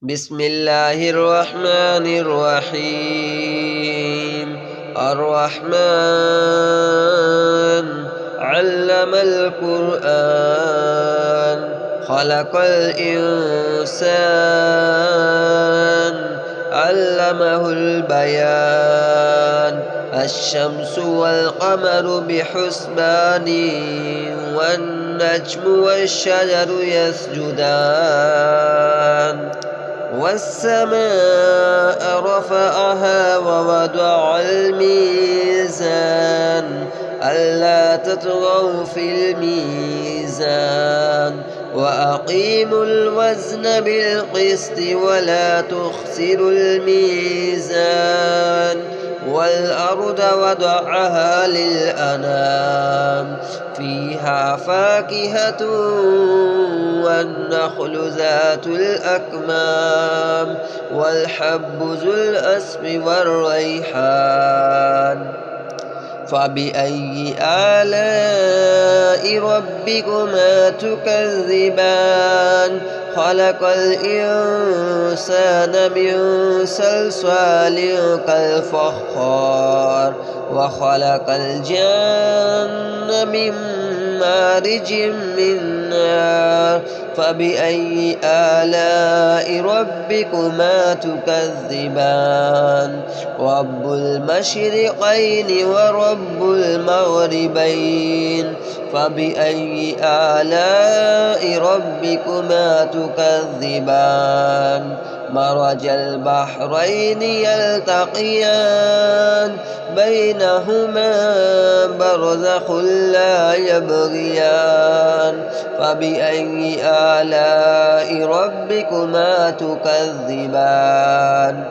بسم الله الرحمن الرحيم الرحمن علم القرآن خلق الإنسان علمه البيان الشمس والقمر بحسبان والنجم والشجر يسجدان والسماء رفعها ووضع الميزان ألا تطغوا في الميزان وأقيموا الوزن بالقسط ولا تخسروا الميزان والأرض وضعها للأنام فيها فاكهة والنخل ذات الأكمام والحب ذو الأسف والريحان فبأي آلاء ربكما تكذبان خلق الإنسان من صلصال كالفخار وخلق الجن من مارج من نار فبأي آلاء ربكما تكذبان رب المشرقين ورب المغربين فبأي آلاء ربكما تكذبان مرج البحرين يلتقيان بينهما برزخ لا يبغيان فبأي آلاء ربكما تكذبان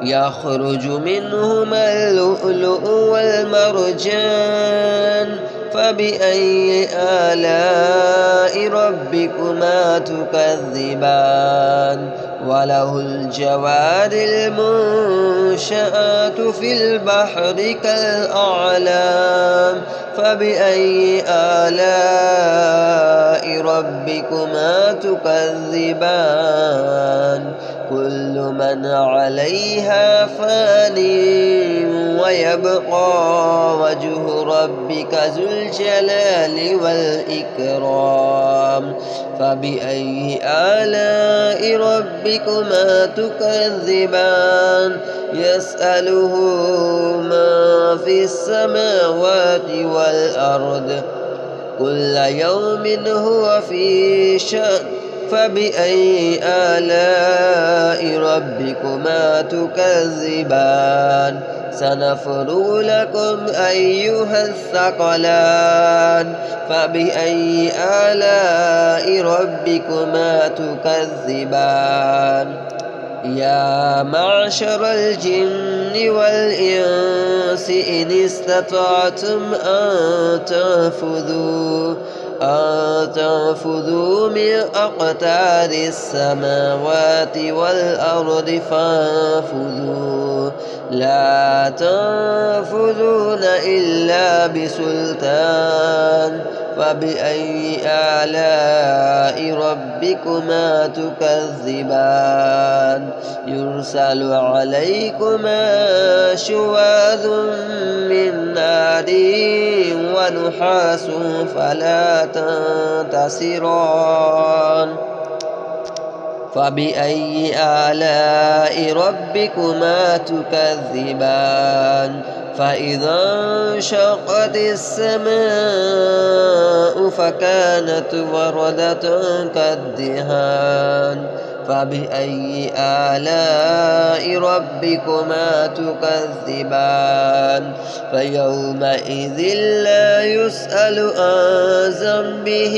يخرج منهما اللؤلؤ والمرجان فبأي آلاء ربكما تكذبان وله الجوار المنشآت في البحر كالأعلام فبأي آلاء ربكما تكذبان كل من عليها فان ويبقى وجه ربك ذو الجلال والإكرام فبأي آلاء ربكما تكذبان يسأله ما في السماوات والأرض كل يوم هو في شأن فبأي آلاء ربكما تكذبان سنفرغ لكم أيها الثقلان فبأي آلاء ربكما تكذبان يا معشر الجن والإنس إن استطعتم أن تنفذوا من أقطار السماوات والأرض فانفذوا لا تنفذون إلا بسلطان فبأي آلاء ربكما تكذبان يرسل عليكما شواظ من نار ونحاس فلا تنتصران فبأي آلاء ربكما تكذبان فإذا انشقت السماء فكانت وردة كالدهان فبأي آلاء ربكما تكذبان فيومئذ لا يسأل عن ذنبه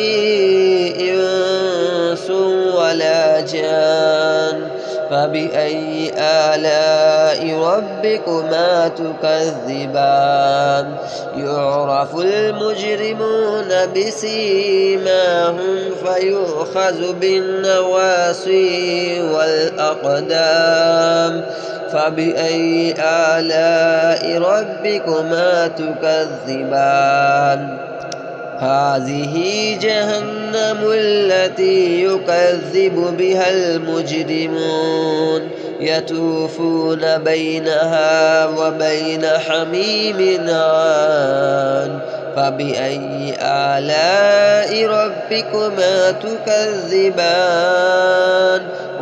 إنس ولا جان فبأي آلاء ربكما تكذبان يعرف المجرمون بسيماهم فيؤخذ بالنواصي والأقدام فبأي آلاء ربكما تكذبان هذه جهنم التي يكذب بها المجرمون يطوفون بينها وبين حميم آن فبأي آلاء ربكما تكذبان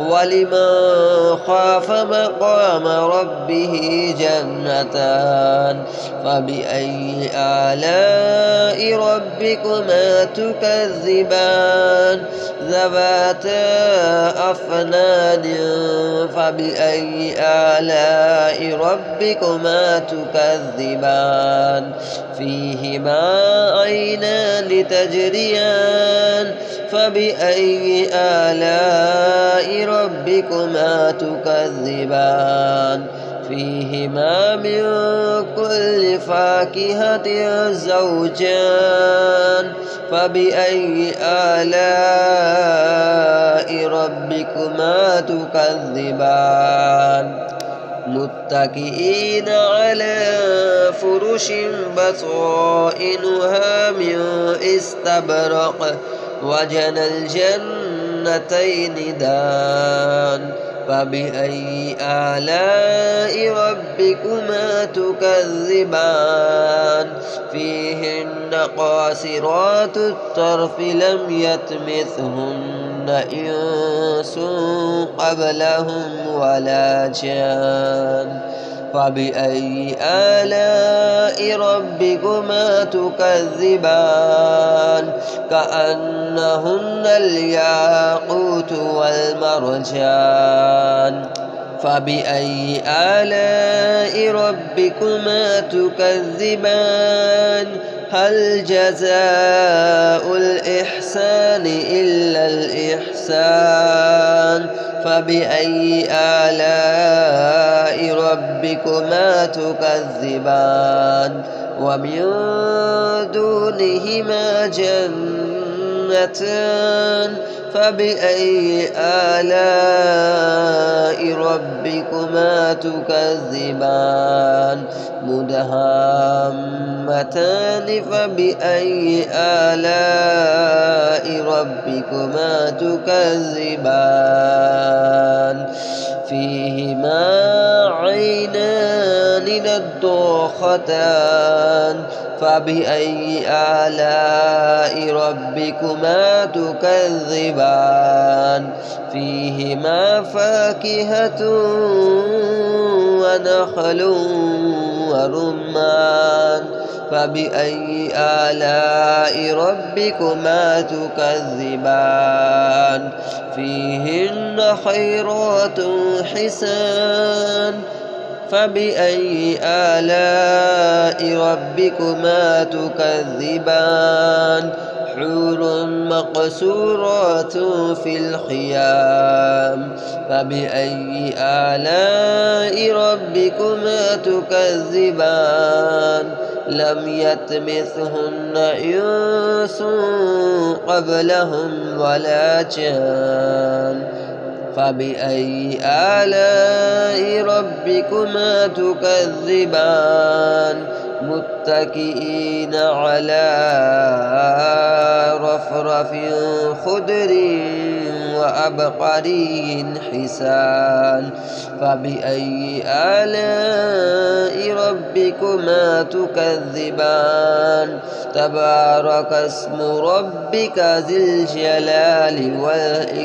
ولمن خاف مقام ربه جنتان فبأي آلاء ربكما تكذبان ذواتا أفنان فبأي آلاء ربكما تكذبان فيهما عينان تجريان فبأي آلاء ربكما تكذبان فيهما من كل فاكهة زوجان فبأي آلاء ربكما تكذبان متكئين على فرش بطائنها من استبرق وجنى الجنتين دان فبأي آلاء ربكما تكذبان فيهن قاصرات الطرف لم يطمثهن إنس قبلهم ولا جان فبأي آلاء ربكما تكذبان كأنهن الياقوت والمرجان فبأي آلاء ربكما تكذبان هل جزاء الإحسان إلا الإحسان فبأي آلاء ربكما تكذبان ومن دونهما جنتان فبأي آلاء ربكما تكذبان مدهامتان فبأي آلاء ربكما تكذبان فيهما عينان نضاختان فبأي آلاء ربكما تكذبان فيهما فاكهة ونخل ورمان فبأي آلاء ربكما تكذبان فيهن خيرات حسان فبأي آلاء ربكما تكذبان حور مقصورات في الخيام فبأي آلاء ربكما تكذبان لم يطمثهن إنس قبلهم ولا جان فبأي آلاء ربكما تكذبان متكئين على رفرف خضر وعبقري حسان فبأي آلاء ربكما تكذبان تبارك اسم ربك ذي الجلال والإكرام.